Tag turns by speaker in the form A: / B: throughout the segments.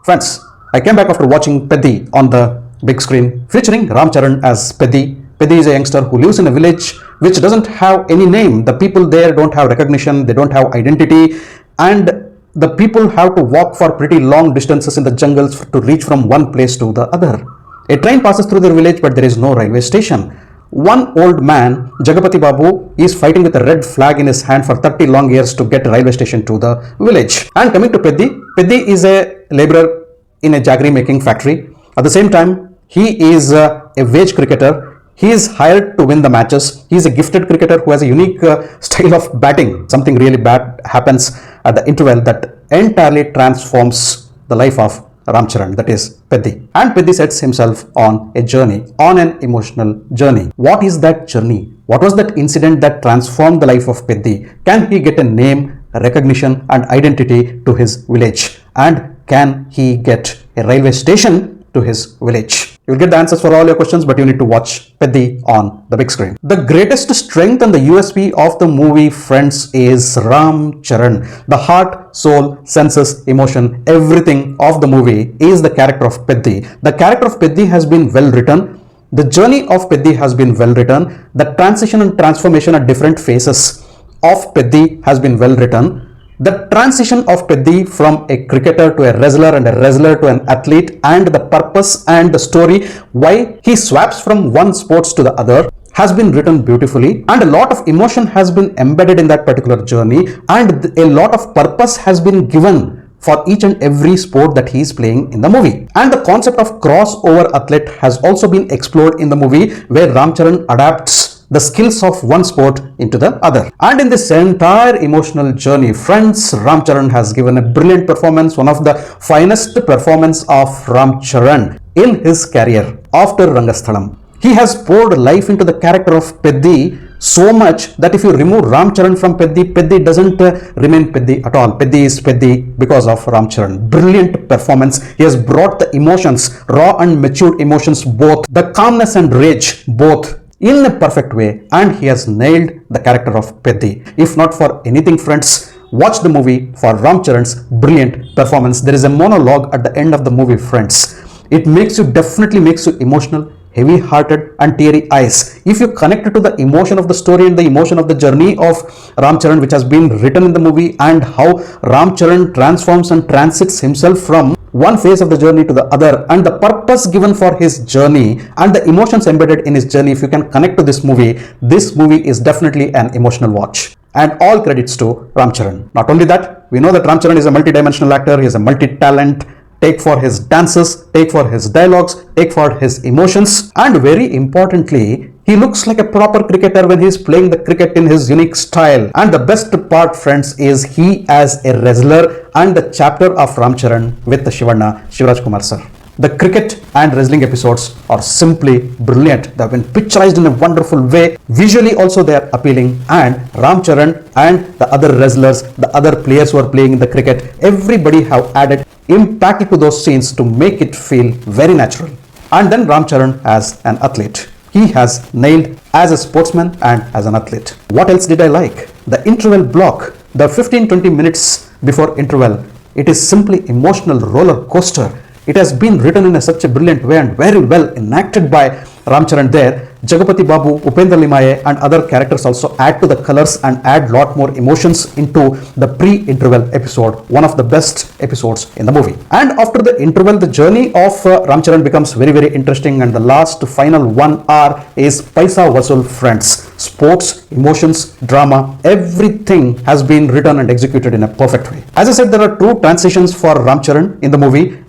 A: Friends, I came back after watching Peddi on the big screen, featuring Ramcharan as Peddi. Peddi is a youngster who lives in a village which doesn't have any name. The people there don't have recognition, they don't have identity, and the people have to walk for pretty long distances in the jungles to reach from one place to the other. A train passes through their village, but there is no railway station. One old man, Janhvi Babu, is fighting with a red flag in his hand for 30 long years to get a railway station to the village. And coming to Peddi, Peddi is a laborer in a jaggery making factory. At the same time, he is a wage cricketer. He is hired to win the matches. He is a gifted cricketer who has a unique style of batting. Something really bad happens at the interval that entirely transforms the life of Ramcharan, that is Peddi. And Peddi sets himself on a journey, on an emotional journey. What is that journey? What was that incident that transformed the life of Peddi? Can he get a name, a recognition and identity to his village? And can he get a railway station to his village? You'll get the answers for all your questions, but you need to watch Peddi on the big screen. The greatest strength and the USP of the movie, friends, is Ramcharan. The heart, soul, senses, emotion, everything of the movie is the character of Peddi. The character of Peddi has been well written. The journey of Peddi has been well written. The transition and transformation at different phases of Peddi has been well written. The transition of Peddi from a cricketer to a wrestler and a wrestler to an athlete, and the purpose and the story why he swaps from one sports to the other has been written beautifully, and a lot of emotion has been embedded in that particular journey, and a lot of purpose has been given for each and every sport that he is playing in the movie. And the concept of crossover athlete has also been explored in the movie, where Ramcharan adapts the skills of one sport into the other. And in this entire emotional journey, friends, Ramcharan has given a brilliant performance, one of the finest performance of Ramcharan in his career after Rangasthalam. He has poured life into the character of Peddi so much that if you remove Ramcharan from Peddi, Peddi doesn't remain Peddi at all. Peddi is Peddi because of Ramcharan. Brilliant performance. He has brought the emotions, raw and matured emotions both, the calmness and rage both, in a perfect way, and he has nailed the character of Peddi. If not for anything, friends, watch the movie for Ramcharan's brilliant performance. There is a monologue at the end of the movie, friends. It definitely makes you emotional, heavy-hearted and teary eyes. If you connect it to the emotion of the story and the emotion of the journey of Ramcharan, which has been written in the movie, and how Ramcharan transforms and transits himself from one phase of the journey to the other, and the purpose given for his journey and the emotions embedded in his journey, if you can connect to this movie is definitely an emotional watch. And all credits to Ramcharan. Not only that, we know that Ramcharan is a multi-dimensional actor. He is a multi-talent. Take for his dances, take for his dialogues, take for his emotions, and very importantly, he looks like a proper cricketer when he is playing the cricket in his unique style. And the best part, friends, is he as a wrestler and the chapter of Ramcharan with the Shivraj Kumar sir. The cricket and wrestling episodes are simply brilliant. They have been picturized in a wonderful way. Visually also they are appealing, and Ramcharan and the other wrestlers, the other players who are playing in the cricket, everybody have added impact to those scenes to make it feel very natural. And then Ramcharan as an athlete. He has nailed as a sportsman and as an athlete. What else did I like? The interval block, the 15-20 minutes before interval, it is simply emotional roller coaster. It has been written in such a brilliant way and very well enacted by Ramcharan there. Janhvi Babu, Upendra Limaye and other characters also add to the colors and add lot more emotions into the pre-interval episode, one of the best episodes in the movie. And after the interval, the journey of Ramcharan becomes very, very interesting, and the last final 1 hour is Paisa Vasool, friends. Sports, emotions, drama, everything has been written and executed in a perfect way. As I said, there are two transitions for Ramcharan in the movie.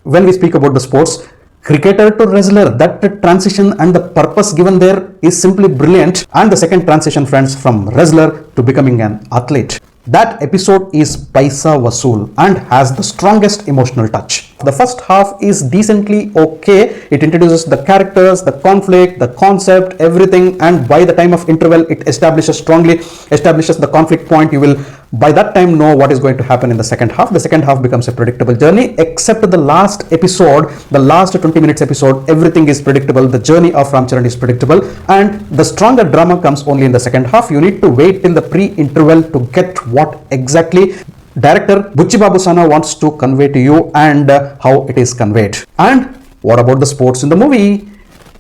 A: When we speak about the sports, cricketer to wrestler, that transition and the purpose given there is simply brilliant. And the second transition, friends, from wrestler to becoming an athlete. That episode is Paisa Vasool and has the strongest emotional touch. The first half is decently okay. It introduces the characters, the conflict, the concept, everything, and by the time of interval, it establishes the conflict point. You will by that time know what is going to happen in the second half. The second half becomes a predictable journey, except the last episode, the last 20 minutes episode, everything is predictable. The journey of Ramcharan is predictable, and the stronger drama comes only in the second half. You need to wait till the pre-interval to get what exactly director Buchi Babu wants to convey to you and how it is conveyed. And what about the sports in the movie?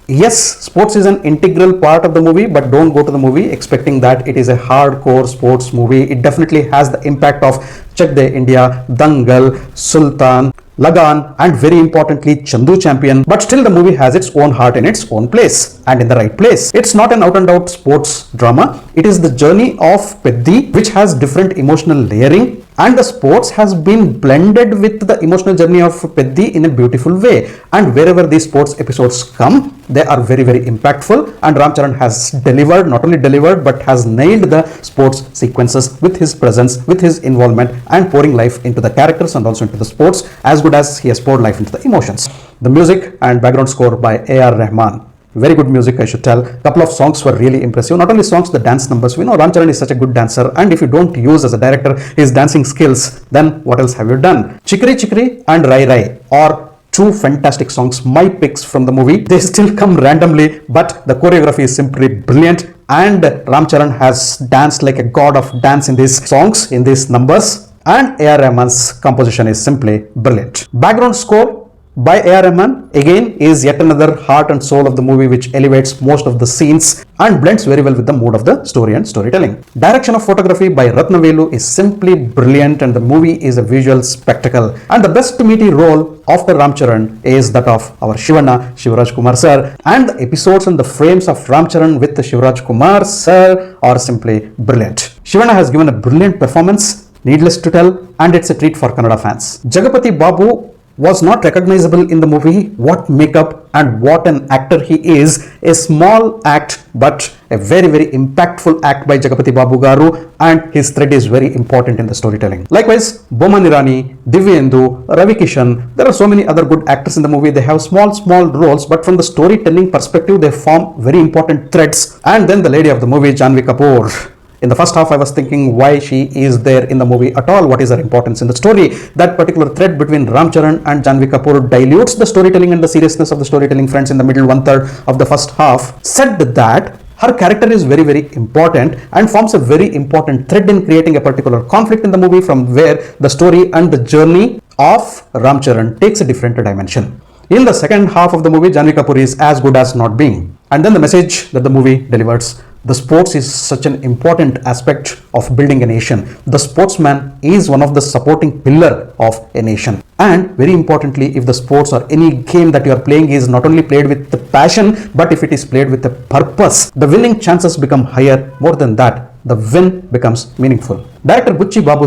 A: Yes, sports is an integral part of the movie, but don't go to the movie expecting that it is a hardcore sports movie. It definitely has the impact of Chak De India, Dangal, Sultan, Lagan, and very importantly Chandu Champion, but still the movie has its own heart in its own place and in the right place. It's not an out and out sports drama. It is the journey of PEDDI, which has different emotional layering, and the sports has been blended with the emotional journey of PEDDI in a beautiful way. And wherever these sports episodes come, they are very impactful, and Ramcharan has delivered, not only delivered but has nailed the sports sequences with his presence, with his involvement, and pouring life into the characters and also into the sports as good as he has poured life into the emotions. The music and background score by A.R. Rahman, very good music, I should tell. Couple of songs were really impressive. Not only songs, the dance numbers. We know Ramcharan is such a good dancer, and if you don't use as a director his dancing skills, then what else have you done? Chikri Chikri and Rai Rai are two fantastic songs, my picks from the movie. They still come randomly, but the choreography is simply brilliant, and Ramcharan has danced like a god of dance in these songs, in these numbers, and A.R. Rahman's composition is simply brilliant. Background score by A.R. Rahman again is yet another heart and soul of the movie, which elevates most of the scenes and blends very well with the mood of the story and storytelling. Direction of photography by Ratnavelu is simply brilliant, and the movie is a visual spectacle. And the best meaty role after Ramcharan is that of our Shivana, Shivraj Kumar sir, and the episodes and the frames of Ramcharan with the Shivraj Kumar sir are simply brilliant. Shivana has given a brilliant performance, needless to tell, and it's a treat for Kannada fans. Jagapati Babu was not recognizable in the movie. What makeup and what an actor he is. A small act but a very impactful act by Jagapati Babu Garu, and his thread is very important in the storytelling. Likewise, Boma Nirani, Divyendu, Ravi Kishan, there are so many other good actors in the movie. They have small roles, but from the storytelling perspective they form very important threads. And then the lady of the movie, Janhvi Kapoor. In the first half, I was thinking why she is there in the movie at all. What is her importance in the story? That particular thread between Ramcharan and Janhvi Kapoor dilutes the storytelling and the seriousness of the storytelling, friends, in the middle 1/3 of the first half. Said that, her character is very important and forms a very important thread in creating a particular conflict in the movie, from where the story and the journey of Ramcharan takes a different dimension. In the second half of the movie, Janhvi Kapoor is as good as not being. And then the message that the movie delivers. The sports is such an important aspect of building a nation. The sportsman is one of the supporting pillar of a nation. And very importantly, if the sports or any game that you are playing is not only played with the passion, but if it is played with a purpose, the winning chances become higher. More than that, the win becomes meaningful. Director Buchi Babu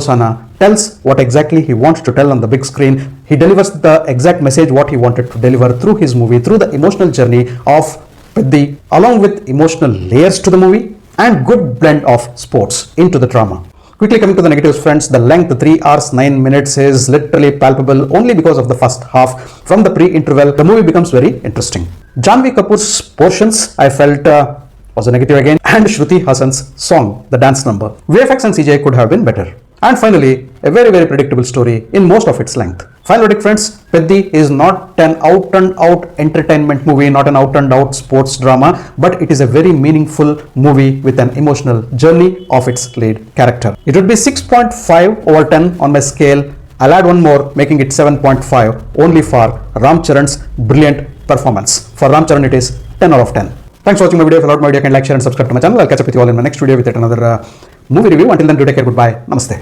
A: tells what exactly he wants to tell on the big screen. He delivers the exact message what he wanted to deliver through his movie, through the emotional journey of PEDDI, along with emotional layers to the movie and good blend of sports into the drama. Quickly coming to the negatives, friends, the length 3 hours 9 minutes is literally palpable only because of the first half. From the pre-interval, the movie becomes very interesting. Janhvi Kapoor's portions I felt was a negative again, and Shruti Hassan's song, the dance number. VFX and CGI could have been better. And finally, a very predictable story in most of its length. Final verdict, friends, PEDDI is not an out and out entertainment movie, not an out and out sports drama, but it is a very meaningful movie with an emotional journey of its lead character. It would be 6.5/10 on my scale. I'll add one more, making it 7.5 only for Ramcharan's brilliant performance. For Ramcharan, it is 10 out of 10. Thanks for watching my video. If you liked my video, can like, share and subscribe to my channel. I'll catch up with you all in my next video with yet another movie review. Until then, do take care. Goodbye. Namaste.